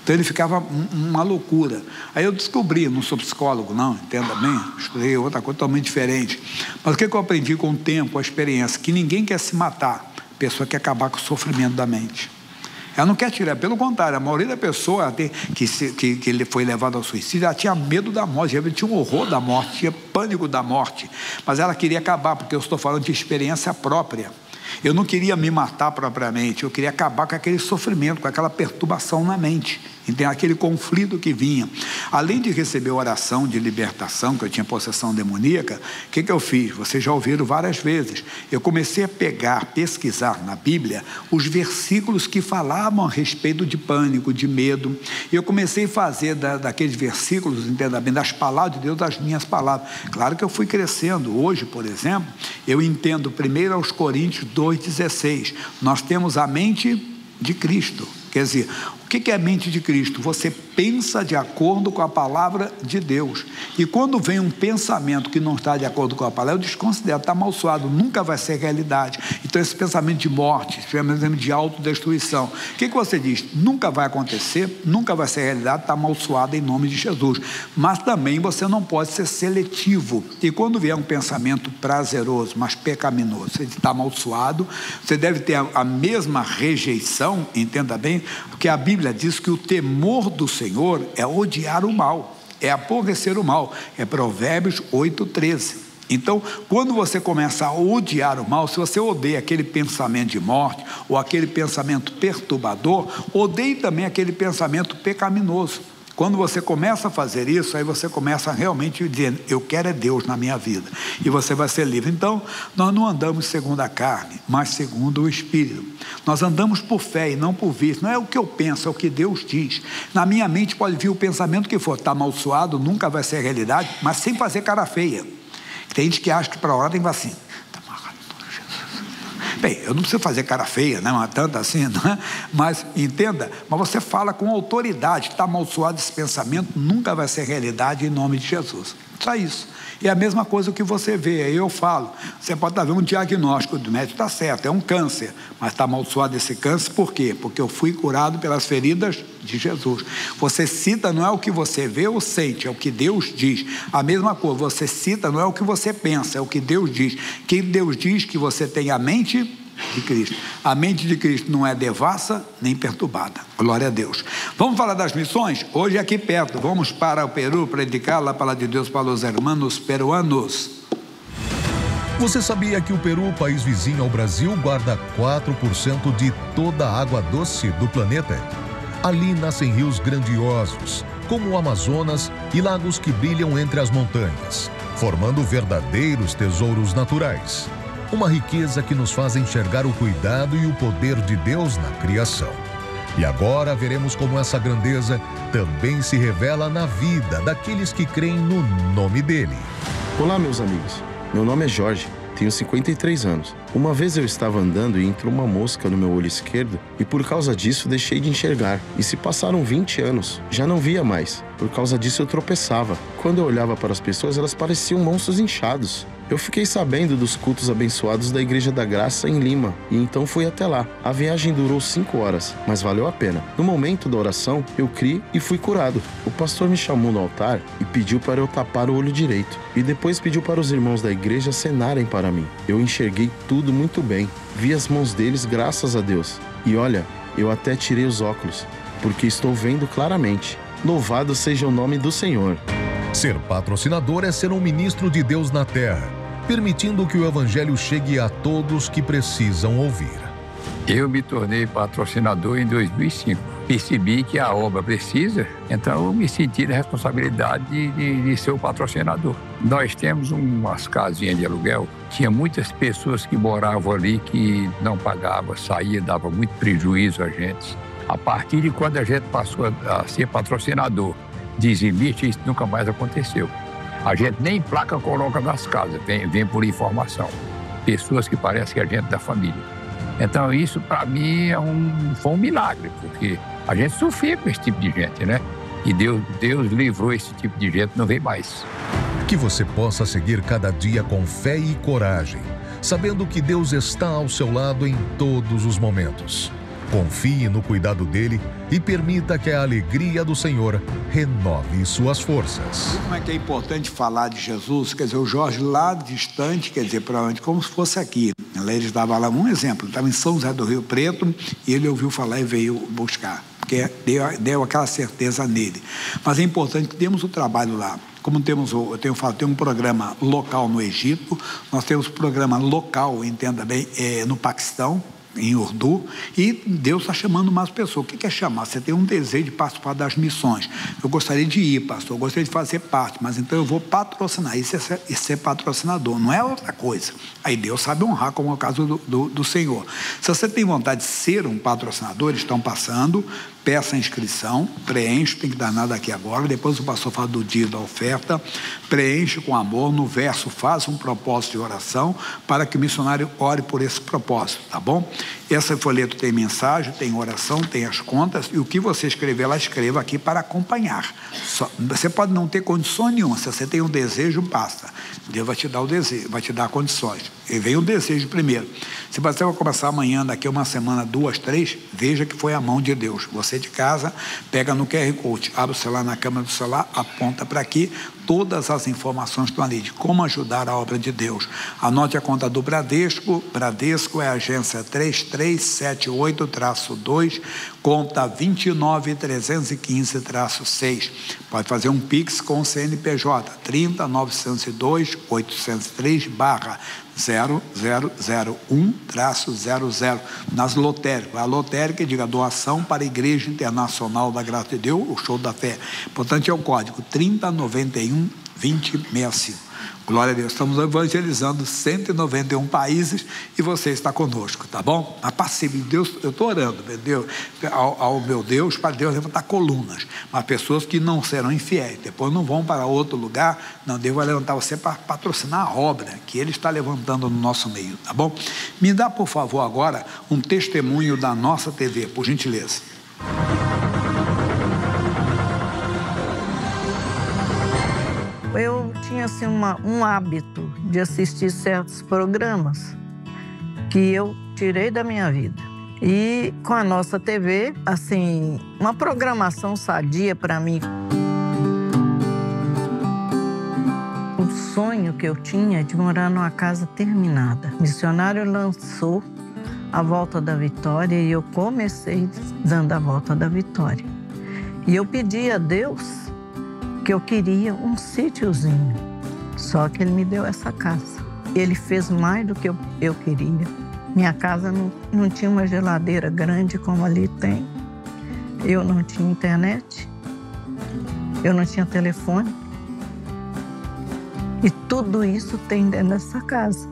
Então ele ficava uma loucura. Aí eu descobri, não sou psicólogo não, entenda bem, estudei outra coisa totalmente diferente. Mas o que eu aprendi com o tempo, com a experiência? Que ninguém quer se matar, a pessoa quer acabar com o sofrimento da mente. Ela não quer tirar, pelo contrário, a maioria da pessoa que ele foi levado ao suicídio, ela tinha medo da morte, ela tinha um horror da morte, tinha pânico da morte, mas ela queria acabar, porque eu estou falando de experiência própria. Eu não queria me matar propriamente, eu queria acabar com aquele sofrimento, com aquela perturbação na mente. Então, aquele conflito que vinha. Além de receber oração de libertação, que eu tinha possessão demoníaca, o que eu fiz? Vocês já ouviram várias vezes. Eu comecei a pesquisar na Bíblia os versículos que falavam a respeito de pânico, de medo. E eu comecei a fazer daqueles versículos, entenda bem, das palavras de Deus, das minhas palavras. Claro que eu fui crescendo. Hoje, por exemplo, eu entendo 1 aos Coríntios 2,16. Nós temos a mente de Cristo. Quer dizer, o que é a mente de Cristo? Você pensa de acordo com a palavra de Deus. E quando vem um pensamento que não está de acordo com a palavra, eu desconsidero, está amaldiçoado, nunca vai ser realidade. Então esse pensamento de morte, esse pensamento de autodestruição, o que você diz? Nunca vai acontecer, nunca vai ser realidade, está amaldiçoado em nome de Jesus. Mas também você não pode ser seletivo. E quando vier um pensamento prazeroso, mas pecaminoso, você está amaldiçoado, você deve ter a mesma rejeição, entenda bem, porque a Bíblia diz que o temor do Senhor é odiar o mal, é aborrecer o mal, é Provérbios 8,13. Então, quando você começa a odiar o mal, se você odeia aquele pensamento de morte, ou aquele pensamento perturbador, odeie também aquele pensamento pecaminoso. Quando você começa a fazer isso, aí você começa a realmente dizer, eu quero é Deus na minha vida, e você vai ser livre. Então, nós não andamos segundo a carne, mas segundo o Espírito. Nós andamos por fé e não por vista. Não é o que eu penso, é o que Deus diz. Na minha mente pode vir o pensamento que for, está amaldiçoado, nunca vai ser realidade, mas sem fazer cara feia. Tem gente que acha que para orar tem que fazer assim. Bem, eu não preciso fazer cara feia, né? Mas tanto assim, né? Mas entenda, mas você fala com autoridade, está amaldiçoado esse pensamento, nunca vai ser realidade em nome de Jesus. Só isso. E a mesma coisa que você vê, aí eu falo, você pode estar vendo um diagnóstico do médico, está certo, é um câncer, mas está amaldiçoado esse câncer, por quê? Porque eu fui curado pelas feridas de Jesus. Você cita, não é o que você vê ou sente, é o que Deus diz. A mesma coisa, você cita, não é o que você pensa, é o que Deus diz. Que Deus diz que você tem a mente de Cristo. A mente de Cristo não é devassa nem perturbada. Glória a Deus. Vamos falar das missões? Hoje aqui perto, vamos para o Peru predicar a palavra de Deus para os hermanos peruanos. Você sabia que o Peru, país vizinho ao Brasil, guarda 4% de toda a água doce do planeta? Ali nascem rios grandiosos, como o Amazonas, e lagos que brilham entre as montanhas, formando verdadeiros tesouros naturais. Uma riqueza que nos faz enxergar o cuidado e o poder de Deus na criação. E agora veremos como essa grandeza também se revela na vida daqueles que creem no nome dele. Olá, meus amigos. Meu nome é Jorge, tenho 53 anos. Uma vez eu estava andando e entrou uma mosca no meu olho esquerdo e por causa disso deixei de enxergar. E se passaram 20 anos, já não via mais. Por causa disso eu tropeçava. Quando eu olhava para as pessoas, elas pareciam monstros inchados. Eu fiquei sabendo dos cultos abençoados da Igreja da Graça em Lima e então fui até lá. A viagem durou 5 horas, mas valeu a pena. No momento da oração, eu criei e fui curado. O pastor me chamou no altar e pediu para eu tapar o olho direito. E depois pediu para os irmãos da igreja acenarem para mim. Eu enxerguei tudo muito bem. Vi as mãos deles, graças a Deus. E olha, eu até tirei os óculos, porque estou vendo claramente. Louvado seja o nome do Senhor. Ser patrocinador é ser um ministro de Deus na terra, permitindo que o evangelho chegue a todos que precisam ouvir. Eu me tornei patrocinador em 2005. Percebi que a obra precisa, então eu me senti na responsabilidade de ser o patrocinador. Nós temos umas casinhas de aluguel, tinha muitas pessoas que moravam ali que não pagavam, saía, dava muito prejuízo a gente. A partir de quando a gente passou a ser patrocinador, dizimista, isso nunca mais aconteceu. A gente nem placa coloca nas casas, vem por informação. Pessoas que parecem que é gente da família. Então isso para mim foi um milagre, porque a gente sofria com esse tipo de gente, né? E Deus livrou esse tipo de gente, não vem mais. Que você possa seguir cada dia com fé e coragem, sabendo que Deus está ao seu lado em todos os momentos. Confie no cuidado dele e permita que a alegria do Senhor renove suas forças. Como é que é importante falar de Jesus? Quer dizer, o Jorge lá distante, quer dizer, para onde? Como se fosse aqui. Ele estava lá, um exemplo, estava em São José do Rio Preto e ele ouviu falar e veio buscar, porque deu aquela certeza nele. Mas é importante que temos o trabalho lá. Como tem um programa local no Egito, nós temos um programa local, entenda bem, no Paquistão, em urdu, e Deus está chamando mais pessoas. O que é chamar? Você tem um desejo de participar das missões. Eu gostaria de ir, pastor, eu gostaria de fazer parte, mas então eu vou patrocinar. Isso é ser patrocinador, não é outra coisa. Aí Deus sabe honrar, como é o caso do Senhor. Se você tem vontade de ser um patrocinador, eles estão passando, peça a inscrição, preenche, tem que dar nada aqui agora, depois o pastor fala do dia da oferta, preenche com amor, no verso faz um propósito de oração, para que o missionário ore por esse propósito, tá bom? Esse folheto tem mensagem, tem oração, tem as contas, e o que você escrever lá, escreva aqui para acompanhar. Você pode não ter condição nenhuma, se você tem um desejo, basta. Deus vai te dar o desejo, vai te dar condições. E vem o desejo primeiro. Se você vai começar amanhã, daqui a uma semana, 2, 3, veja que foi a mão de Deus. Você de casa, pega no QR Code, abre o celular na câmera do celular, aponta para aqui, todas as informações estão ali de como ajudar a obra de Deus. Anote a conta do Bradesco. Bradesco é a agência 3378-2, conta 29315-6. Pode fazer um Pix com o CNPJ 30-902-803-0001-00. Nas lotéricas. A lotérica diga doação para a Igreja Internacional da Graça de Deus, o Show da Fé. Portanto, é o código 3091-2065. Glória a Deus, estamos evangelizando 191 países e você está conosco, tá bom? A passiva de Deus, eu estou orando, meu Deus, ao meu Deus, para Deus levantar colunas, mas pessoas que não serão infiéis, depois não vão para outro lugar, não, Deus vai levantar você para patrocinar a obra que Ele está levantando no nosso meio, tá bom? Me dá, por favor, agora um testemunho da nossa TV, por gentileza. Eu tinha assim, um hábito de assistir certos programas que eu tirei da minha vida. E com a nossa TV, assim, uma programação sadia para mim. O sonho que eu tinha de morar numa casa terminada. O missionário lançou a Volta da Vitória e eu comecei dando a Volta da Vitória. E eu pedi a Deus que eu queria um sítiozinho, só que Ele me deu essa casa. Ele fez mais do que eu queria. Minha casa não tinha uma geladeira grande como ali tem. Eu não tinha internet, eu não tinha telefone. E tudo isso tem dentro dessa casa.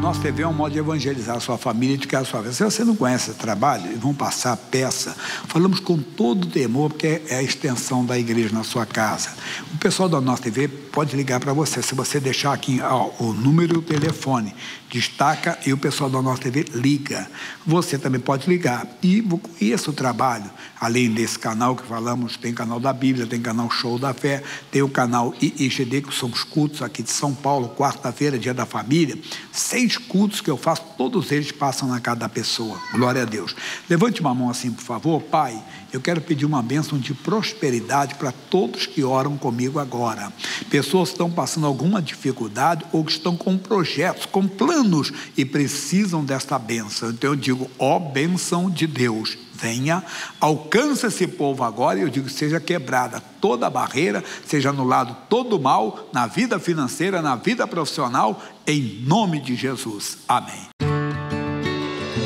Nossa TV é um modo de evangelizar a sua família e de casa a sua vida. Se você não conhece esse trabalho, vão passar peça. Falamos com todo temor, porque é a extensão da igreja na sua casa. O pessoal da nossa TV pode ligar para você. Se você deixar aqui o número e o telefone, destaca e o pessoal da nossa TV liga. Você também pode ligar. E conheça o trabalho. Além desse canal que falamos, tem canal da Bíblia, tem canal Show da Fé, tem o canal IGD, que são os cultos aqui de São Paulo, quarta-feira, dia da família. 6 cultos que eu faço, todos eles passam na casa da pessoa. Glória a Deus. Levante uma mão assim, por favor. Pai, eu quero pedir uma bênção de prosperidade para todos que oram comigo agora. Pessoas que estão passando alguma dificuldade ou que estão com projetos, com planos e precisam desta bênção. Então eu digo, ó bênção de Deus, venha, alcança esse povo agora, e eu digo, seja quebrada toda a barreira, seja anulado todo o mal, na vida financeira, na vida profissional, em nome de Jesus. Amém.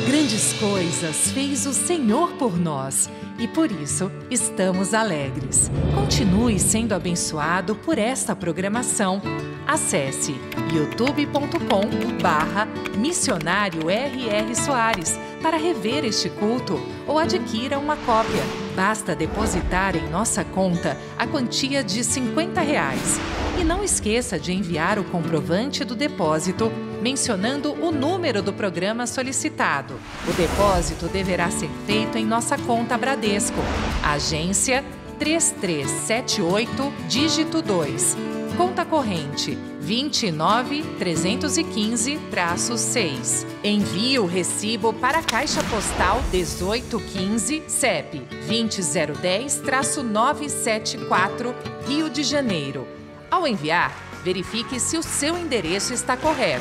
Grandes coisas fez o Senhor por nós e por isso estamos alegres. Continue sendo abençoado por esta programação. Acesse youtube.com/missionário R.R. Soares para rever este culto ou adquira uma cópia. Basta depositar em nossa conta a quantia de R$50. E não esqueça de enviar o comprovante do depósito mencionando o número do programa solicitado. O depósito deverá ser feito em nossa conta Bradesco, agência 3378, dígito 2. Conta corrente 29315-6. Envie o recibo para a Caixa Postal 1815, CEP 20010-974, Rio de Janeiro. Ao enviar, verifique se o seu endereço está correto.